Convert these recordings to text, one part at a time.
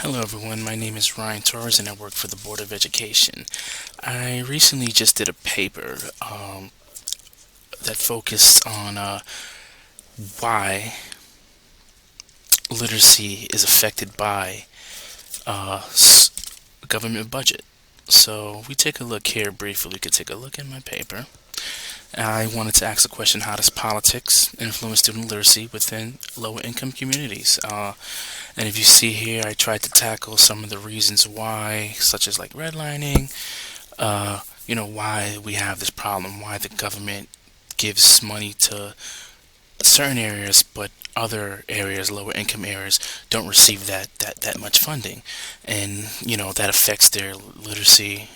Hello everyone, my name is Ryan Torres and I work for the Board of Education. I recently just did a paper that focused on why literacy is affected by government budget. So we take a look here briefly. We could take a look at my paper. I wanted to ask the question, how does politics influence student literacy within lower income communities? And if you see here, I tried to tackle some of the reasons why, such as like redlining, why we have this problem, why the government gives money to certain areas, but other areas, lower income areas, don't receive that much funding. And, that affects their literacy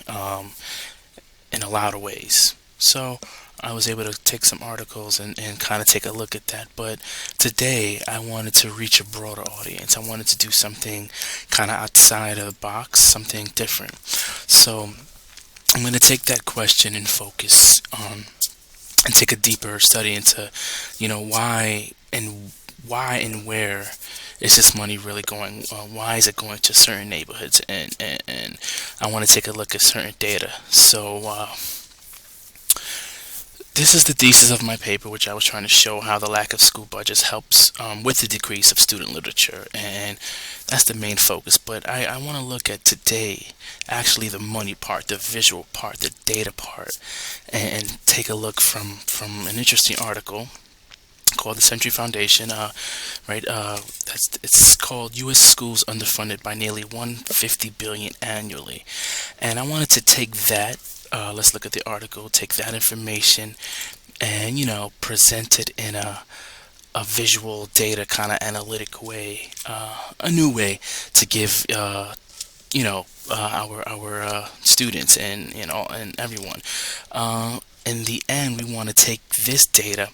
in a lot of ways. So I was able to take some articles and kind of take a look at that. But today I wanted to reach a broader audience. I wanted to do something kind of outside of the box, something different. So I'm going to take that question and focus on and take a deeper study into, why and where is this money really going? Why is it going to certain neighborhoods? And I want to take a look at certain data. So this is the thesis of my paper, which I was trying to show how the lack of school budgets helps with the decrease of student literature, and that's the main focus. But I want to look at today, actually the money part, the visual part, the data part, and take a look from an interesting article called the Century Foundation, it's called U.S. Schools Underfunded by Nearly 150 billion annually, and I wanted to take that. Let's look at the article. Take that information, and present it in a visual data kind of analytic way, a new way to give our students and everyone. In the end, we want to take this data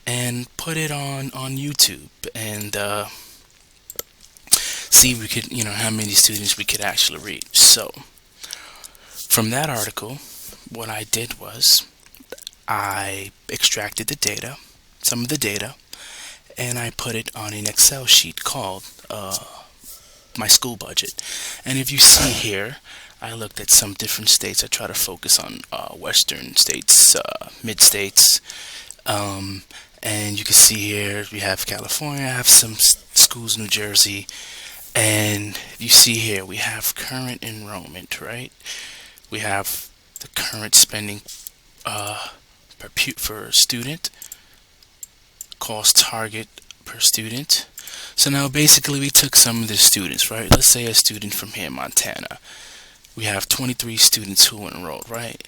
and put it on YouTube and see if we could how many students we could actually reach. So from that article, what I did was I extracted the data, some of the data, and I put it on an Excel sheet called my school budget. And if you see here, I looked at some different states. I try to focus on western states, mid states, and you can see here we have California, I have some schools in New Jersey, and you see here we have current enrollment, right? We have the current spending per student, cost target per student. So now basically we took some of the students, right? Let's say a student from here, Montana. We have 23 students who enrolled, right?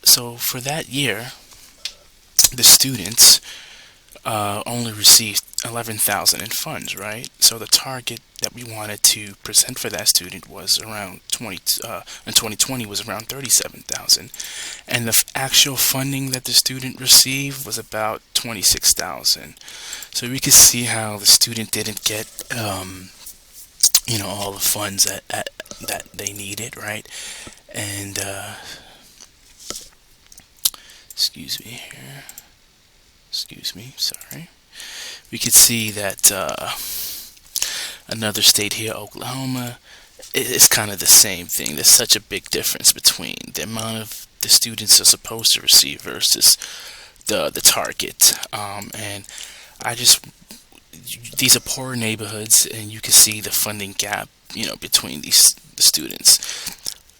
So for that year, the students only received 11,000 in funds, right? So the target that we wanted to present for that student was around in 2020 was around 37,000, and the actual funding that the student received was about 26,000. So we could see how the student didn't get all the funds that they needed, right? And excuse me here. Excuse me, sorry. We could see that another state here, Oklahoma, it's kind of the same thing. There's such a big difference between the amount of the students are supposed to receive versus the target. And these are poor neighborhoods, and you can see the funding gap, between the students.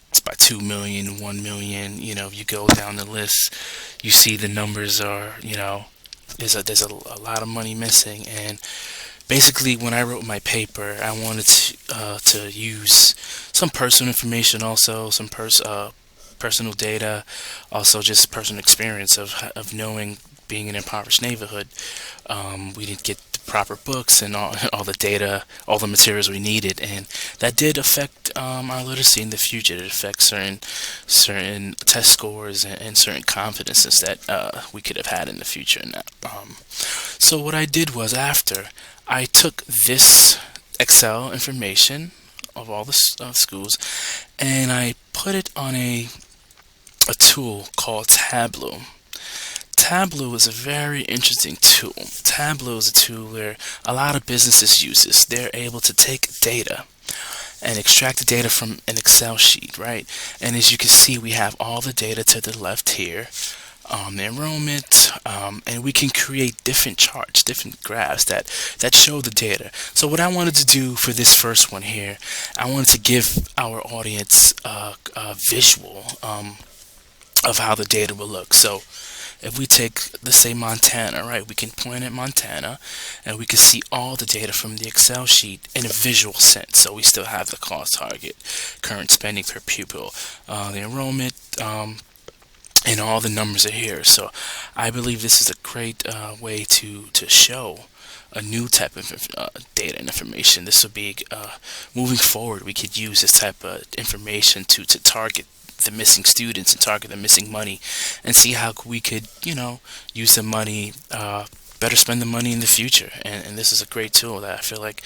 It's by 2 million, 1 million. If you go down the list, you see the numbers are, there's a lot of money missing. And basically, when I wrote my paper, I wanted to use some personal information, also some personal data, also just personal experience of knowing, being in an impoverished neighborhood. We didn't get the proper books and all the data, all the materials we needed, and that did affect our literacy in the future. It affects certain test scores and certain confidences that we could have had in the future. So what I did was, after I took this Excel information of all the schools, and I put it on a tool called Tableau. Tableau is a very interesting tool. Tableau is a tool where a lot of businesses use this. They're able to take data and extract the data from an Excel sheet, right? And as you can see, we have all the data to the left here, the enrollment, and we can create different charts, different graphs that show the data. So what I wanted to do for this first one here, I wanted to give our audience a visual of how the data will look. So if we take, let's say, Montana, right, we can point at Montana and we can see all the data from the Excel sheet in a visual sense. So we still have the cost target, current spending per pupil, the enrollment, and all the numbers are here. So I believe this is a great way to show a new type of data and information. This will be moving forward. We could use this type of information to target the missing students and target the missing money, and see how we could, use the money, better spend the money in the future. And this is a great tool that I feel like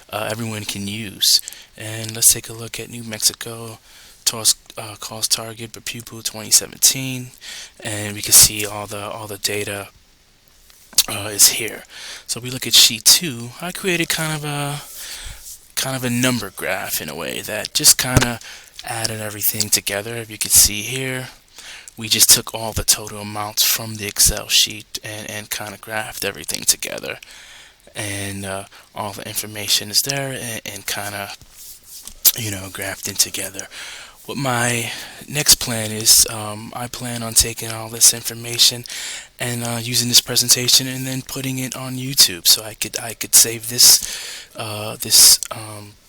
everyone can use. And let's take a look at New Mexico cost target per pupil 2017, and we can see all the data is here. So we look at sheet 2. I created kind of a number graph in a way that just kind of added everything together. If you can see here, we just took all the total amounts from the Excel sheet and kind of graphed everything together, and all the information is there and kind of graphed in together. What my next plan is, I plan on taking all this information and using this presentation and then putting it on YouTube. So I could save this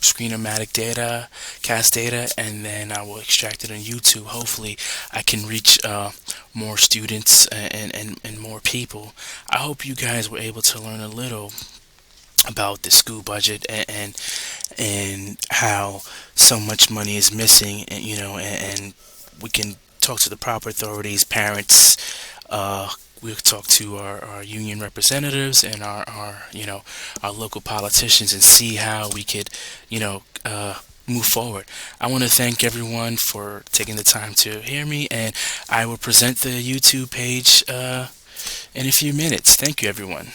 Screen-O-Matic data, cast data, and then I will extract it on YouTube. Hopefully I can reach more students and more people. I hope you guys were able to learn a little about the school budget and how so much money is missing, and we can talk to the proper authorities, parents. We'll talk to our union representatives and our local politicians, and see how we could move forward. I want to thank everyone for taking the time to hear me, and I will present the YouTube page in a few minutes. Thank you, everyone.